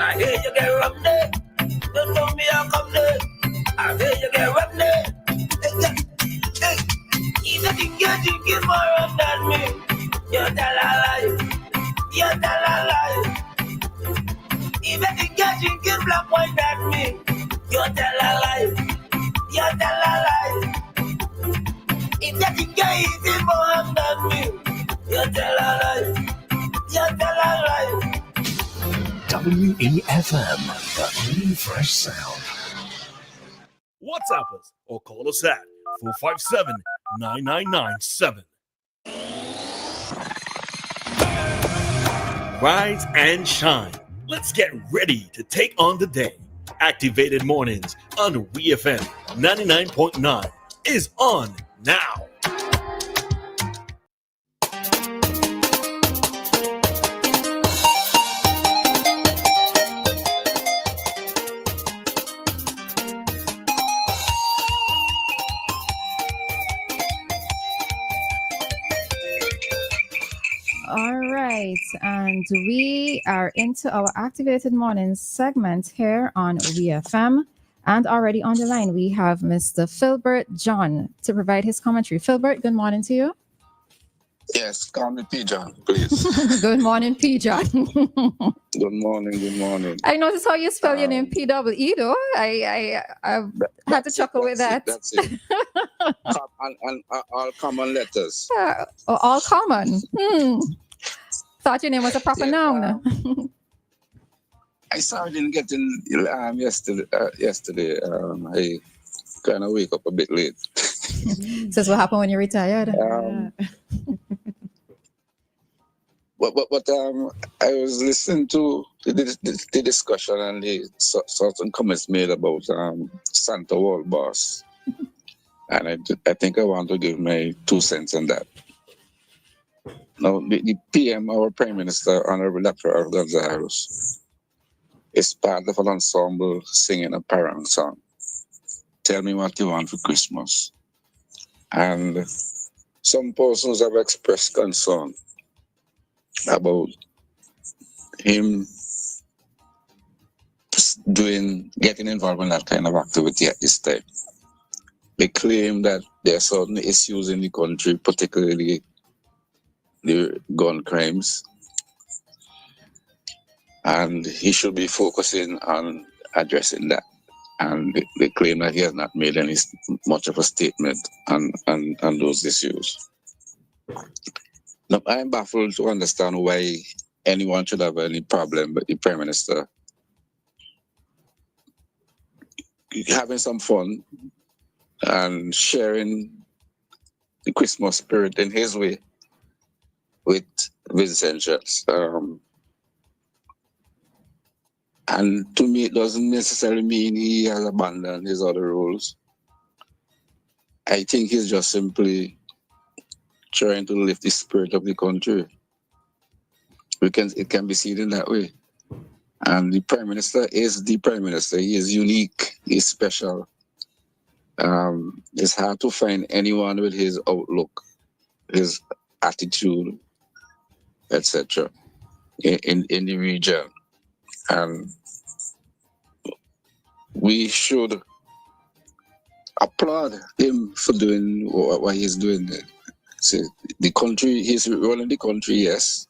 And I hear you get rough there. Don't know me, I'll come there. I hear you get rough there. Hey. Even if you're thinking more rough than me, you tell a lie. You tell a lie. Even if you're drinking black wine than me, you tell a lie. You tell a lie. If you think you're eating more than me, you tell a lie. You tell a lie. WEFM, the new fresh sound. WhatsApp us or call us at 457-9997. Rise and shine. Let's get ready to take on the day. Activated Mornings on WEFM 99.9 is on now. All right, and we are into our Activated Mornings segment here on WEFM. And already on the line, we have Mr. Philbert John to provide his commentary. Philbert, good morning to you. Yes, call me P. John, please. Good morning, P. John. Good morning. I noticed how you spell your name P-double-E, though. I had to chuckle with that. That's it. and all common letters. All common. Thought your name was a proper noun. I sorry didn't get in yesterday. I kind of wake up a bit late. This is what happened when you retired. But I was listening to the discussion and the certain comments made about Santa World Boss, and I think I want to give my 2 cents on that. Now, the PM, our Prime Minister, Honorable Dr. Gonzalez, is part of an ensemble singing a parang song. Tell me what you want for Christmas. And some persons have expressed concern about him getting involved in that kind of activity at this time. They claim that there are certain issues in the country, particularly the gun crimes, and he should be focusing on addressing that. And they claim that he has not made much of a statement on those issues. Now, I'm baffled to understand why anyone should have any problem with the Prime Minister having some fun and sharing the Christmas spirit in his way with essentials. And to me, it doesn't necessarily mean he has abandoned his other roles. I think he's just simply trying to lift the spirit of the country. It can be seen in that way. And the Prime Minister is the Prime Minister. He is unique. He's special. It's hard to find anyone with his outlook, his attitude, etc. in the region. And we should applaud him for doing what he's doing. See, the country, he's running the country, yes.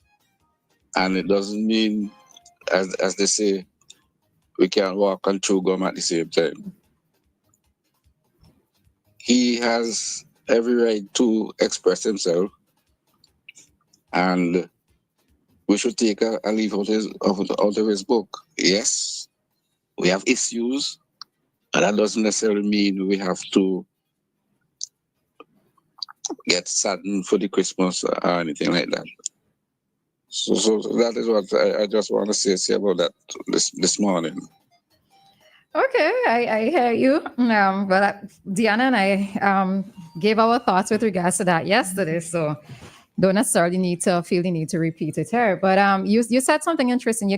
And it doesn't mean, as they say, we can't walk and chew gum at the same time. He has every right to express himself, and we should take a leaf out of his book. Yes, we have issues, and that doesn't necessarily mean we have to get saddened for the Christmas or anything like that. So that is what I just want to say about that this morning. Okay, I hear you. But Dianna and I gave our thoughts with regards to that yesterday, so don't necessarily need to feel the need to repeat it here. But you said something interesting.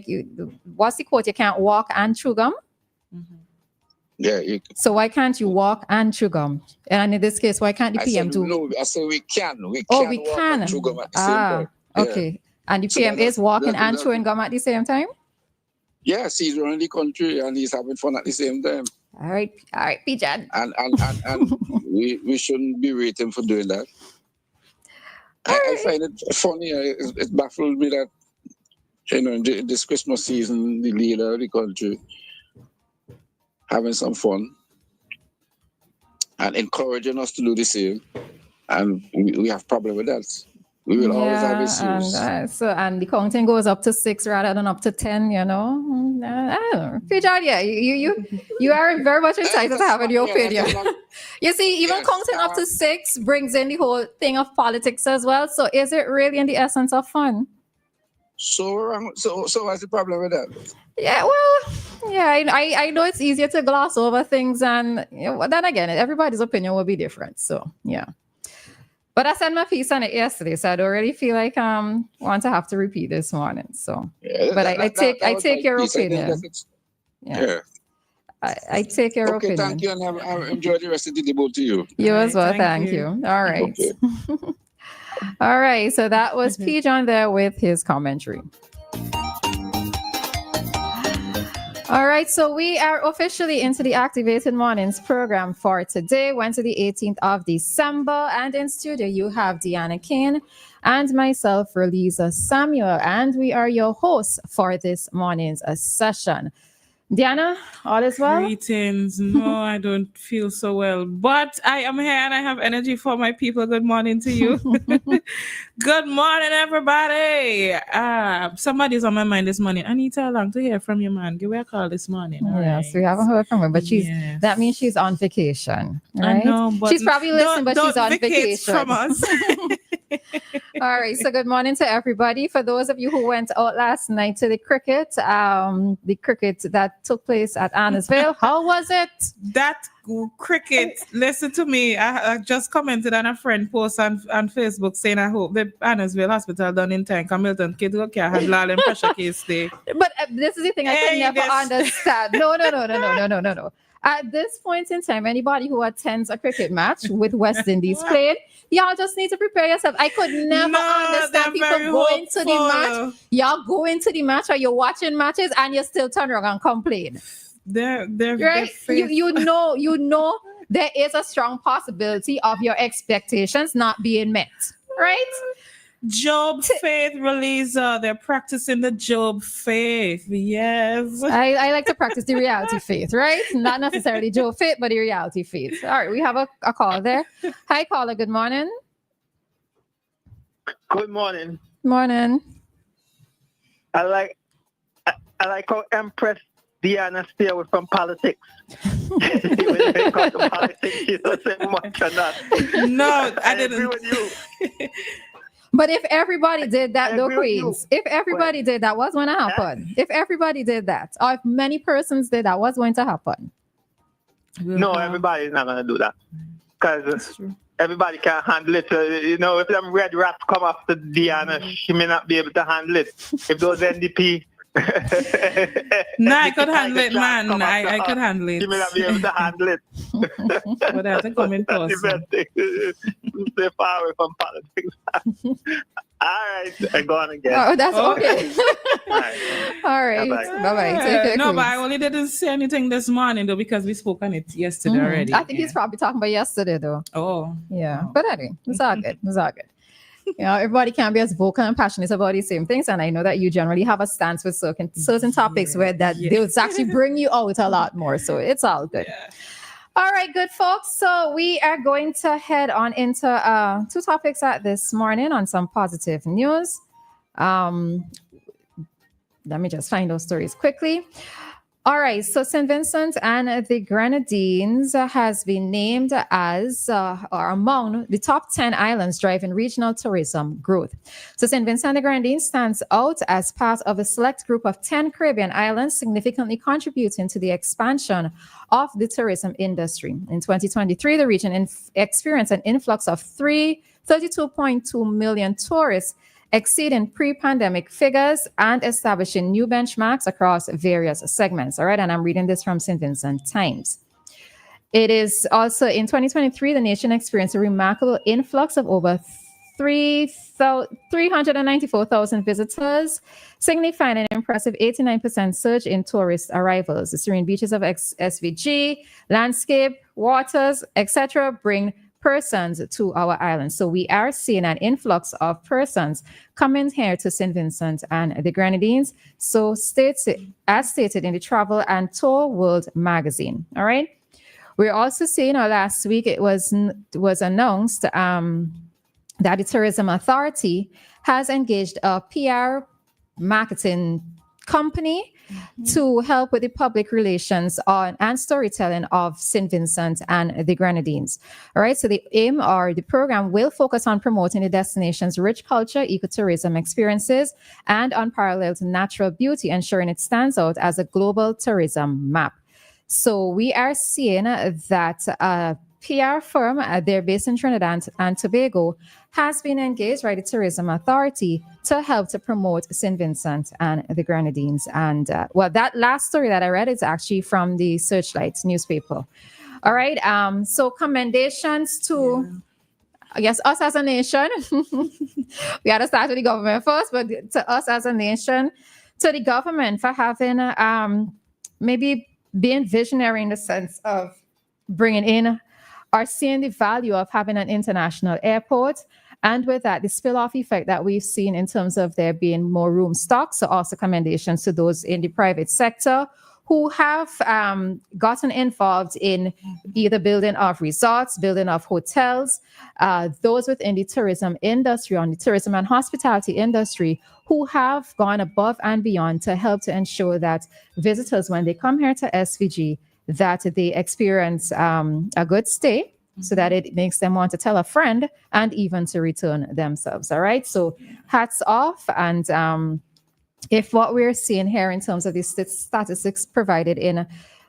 What's the quote? You can't walk and chew gum? Mm-hmm. Yeah. So why can't you walk and chew gum? And in this case, why can't the PM do? No, I said we can. We can. And chew gum at the same time. Okay. And the PM is walking and chewing gum at the same time? Yes, he's running the country and he's having fun at the same time. All right, Pijan. And we shouldn't be waiting for doing that. I find it funny. It baffled me that, this Christmas season, the leader of the country having some fun and encouraging us to do the same. And we have problem with that. We will always have issues. And the counting goes up to 6 rather than up to 10, I don't know. Pijan, yeah, you are very much entitled to have your opinion. You see, even counting up to 6 brings in the whole thing of politics as well. So is it really in the essence of fun? So what's the problem with that? Yeah, well, yeah, I know it's easier to gloss over things, and then again, everybody's opinion will be different. So yeah. But I sent my piece on it yesterday, so I don't really feel like want to have to repeat this morning. So, but I take your opinion. Yeah. I take your opinion. Okay, thank you, and I've enjoyed the rest of the day, both to you. You as well, thank you. All right. Okay. All right, so that was Pijan there with his commentary. All right, so we are officially into the Activated Mornings program for today, Wednesday, the 18th of December. And in studio, you have Dianna, Cain, and myself, Roleza Samuel. And we are your hosts for this morning's session. Dianna, all is well? Greetings. No, I don't feel so well, but I am here and I have energy for my people. Good morning to you. Good morning, everybody. Somebody's on my mind this morning. Anita, long to hear from you, man. Give me a call this morning. Yes, right. We haven't heard from her, but that means she's on vacation, right? I know, but she's probably listening, but she's on vacation from us. All right, so good morning to everybody. For those of you who went out last night to the cricket that took place at Annisville, how was it? That cricket, listen to me. I just commented on a friend post on Facebook saying I hope the Annisville Hospital done in time. Milton kid who can handle all them pressure case day. But this is the thing I can never understand. No. At this point in time, anybody who attends a cricket match with West Indies playing, y'all just need to prepare yourself. I could never understand people going to the match. Y'all go into the match or you're watching matches and you still turn around and complain. They're right. You know there is a strong possibility of your expectations not being met. Right? Job faith, Roleza. They're practicing the Job faith. Yes. I like to practice the reality faith, right? Not necessarily Job faith, but the reality faith. All right, we have a call there. Hi, caller. Good morning. Good morning. Morning. I like how Empress Dianna stay away from politics. When it comes to politics, she doesn't say much on that. No, I didn't. Agree with you. But if everybody did that, though, Queens, if everybody did that, what's going to happen? If everybody did that, or if many persons did that, what's going to happen? No, everybody's not going to do that. Because everybody can't handle it. If them red rats come after Dianna, she may not be able to handle it. If those NDP... No, I could handle it, man. I could handle it. You may not be able to handle it. But that's a common person. Stay far away from politics. All right, I go on again. Oh, that's okay. All right. Bye-bye. No, but I only didn't say anything this morning, though, because we spoke on it yesterday already. I think he's probably talking about yesterday, though. Oh. Yeah. But anyway, it's all good. Everybody can be as vocal and passionate about the same things, and I know that you generally have a stance with certain topics where they'll actually bring you out a lot more, so it's all good. All right, good folks, so we are going to head on into 2 topics at this morning on some positive news. Let me just find those stories quickly. All right, so St. Vincent and the Grenadines has been named as or among the top 10 islands driving regional tourism growth. So St. Vincent and the Grenadines stands out as part of a select group of 10 Caribbean islands, significantly contributing to the expansion of the tourism industry. In 2023, the region experienced an influx of 32.2 million tourists, exceeding pre-pandemic figures and establishing new benchmarks across various segments. All right, and I'm reading this from St. Vincent Times. It is also in 2023, the nation experienced a remarkable influx of over 394,000 visitors, signifying an impressive 89% surge in tourist arrivals. The serene beaches of SVG, landscape, waters, etc. bring persons to our island. So we are seeing an influx of persons coming here to St. Vincent and the Grenadines. So as stated in the Travel and Tour World magazine. All right. We're also seeing, last week it was announced that the Tourism Authority has engaged a PR marketing company to help with the public relations and storytelling of St. Vincent and the Grenadines. All right, so the aim or the program will focus on promoting the destination's rich culture, ecotourism experiences, and unparalleled natural beauty, ensuring it stands out as a global tourism map. So we are seeing that a PR firm, they're based in Trinidad and Tobago, has been engaged by the Tourism Authority to help to promote St. Vincent and the Grenadines. And that last story that I read is actually from the Searchlight newspaper. All right. So commendations to, I guess, us as a nation. We got to start with the government first, but to us as a nation, to the government for having maybe being visionary in the sense of bringing in or seeing the value of having an international airport. And with that, the spill-off effect that we've seen in terms of there being more room stock. So also commendations to those in the private sector who have gotten involved in either building of resorts, building of hotels, those within the tourism industry, on the tourism and hospitality industry, who have gone above and beyond to help to ensure that visitors, when they come here to SVG, that they experience a good stay, so that it makes them want to tell a friend and even to return themselves. All right. So hats off. And if what we're seeing here in terms of the statistics provided in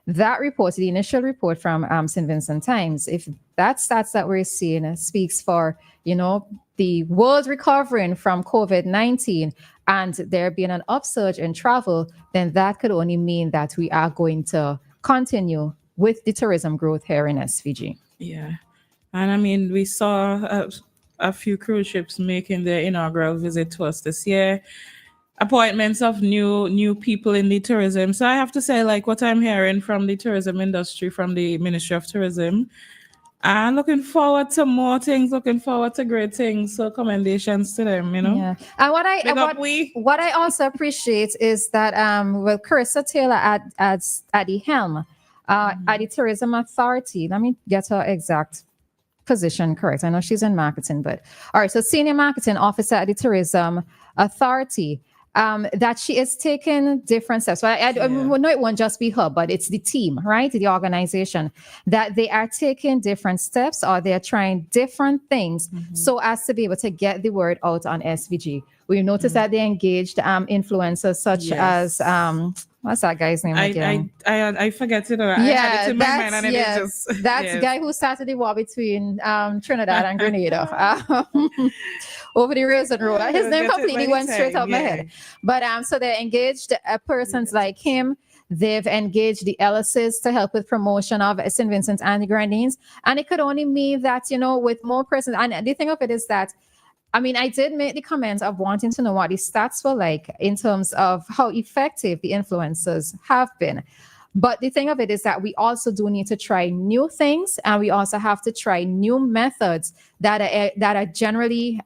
that report, the initial report from St. Vincent Times, if that stats that we're seeing speaks for, the world recovering from COVID-19 and there being an upsurge in travel, then that could only mean that we are going to continue with the tourism growth here in SVG. Yeah. And I mean, we saw a few cruise ships making their inaugural visit to us this year. Appointments of new people in the tourism. So I have to say, like, what I'm hearing from the tourism industry, from the Ministry of Tourism, and looking forward to more things, looking forward to great things. So commendations to them, Yeah. And what I also appreciate is that Carissa Taylor at the helm at the Tourism Authority. Let me get her exact position correct. I know she's in marketing, but all right. So Senior Marketing Officer at the Tourism Authority. That she is taking different steps. So I know it won't just be her, but it's the team, right? The organization, that they are taking different steps or they're trying different things so as to be able to get the word out on SVG. We've noticed that they engaged influencers such as what's that guy's name again? I forget it. I had it in my mind and it just that's the guy who started the war between Trinidad and Grenada over the Raisin Road. His name completely went straight out my head. But so they engaged persons like him. They've engaged the Ellises to help with promotion of St. Vincent and the Grenadines. And it could only mean that, with more persons. And the thing of it is that, I mean, I did make the comment of wanting to know what the stats were like in terms of how effective the influencers have been. But the thing of it is that we also do need to try new things, and we also have to try new methods that are generally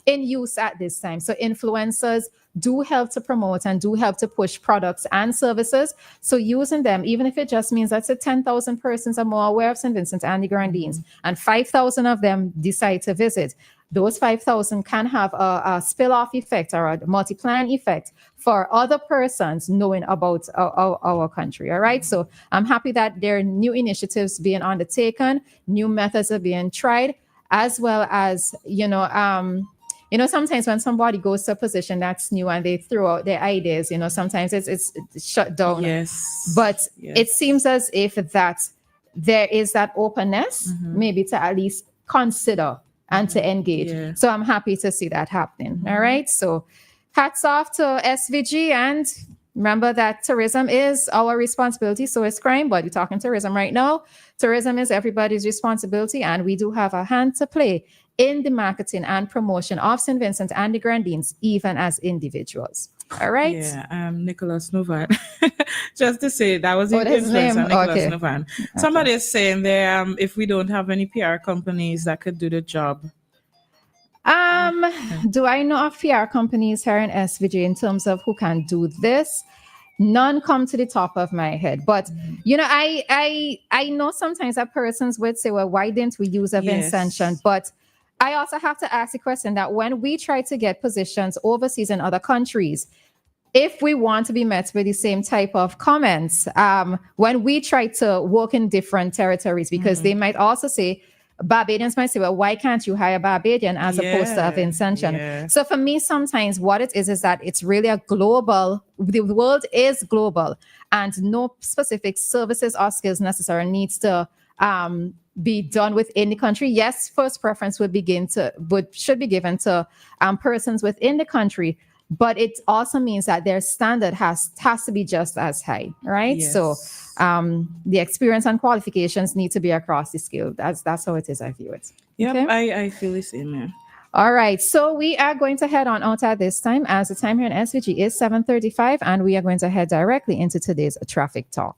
in use at this time. So influencers do help to promote and do help to push products and services. So using them, even if it just means that 10,000 persons are more aware of St. Vincent and the Grenadines, and 5,000 of them decide to visit, those 5,000 can have a spill-off effect or a multiplying effect for other persons knowing about our country. All right. So I'm happy that there are new initiatives being undertaken, new methods are being tried, as well as, sometimes when somebody goes to a position that's new and they throw out their ideas, sometimes it's shut down. Yes. But it seems as if that there is that openness, maybe to at least consider and to engage. Yeah. So I'm happy to see that happening. All right. So hats off to SVG, and remember that tourism is our responsibility. So is crime, but we're talking tourism right now. Tourism is everybody's responsibility, and we do have a hand to play in the marketing and promotion of St. Vincent and the Grenadines, even as individuals. All right. Yeah, Nicholas Novan. Just to say that was Oh, that's his name. Nicholas Okay. Novan. Somebody is saying there, if we don't have any PR companies that could do the job. Do I know of PR companies here in SVG in terms of who can do this? None come to the top of my head, but I know sometimes that persons would say, well, why didn't we use a Vincentian? But I also have to ask the question that when we try to get positions overseas in other countries, if we want to be met with the same type of comments, when we try to work in different territories, because they might also say, Barbadians might say, well, why can't you hire Barbadian as opposed to a Vincentian? Yeah. So for me, sometimes what it is that it's really a global, the world is global, and no specific services or skills necessarily needs to be done within the country. Yes, first preference should be given to persons within the country, but it also means that their standard has to be just as high, right? Yes. So the experience and qualifications need to be across the scale. That's how it is, I view it. Yep, Okay? I feel the same, man. All right, so we are going to head on out at this time, as the time here in SVG is 7:35, and we are going to head directly into today's traffic talk.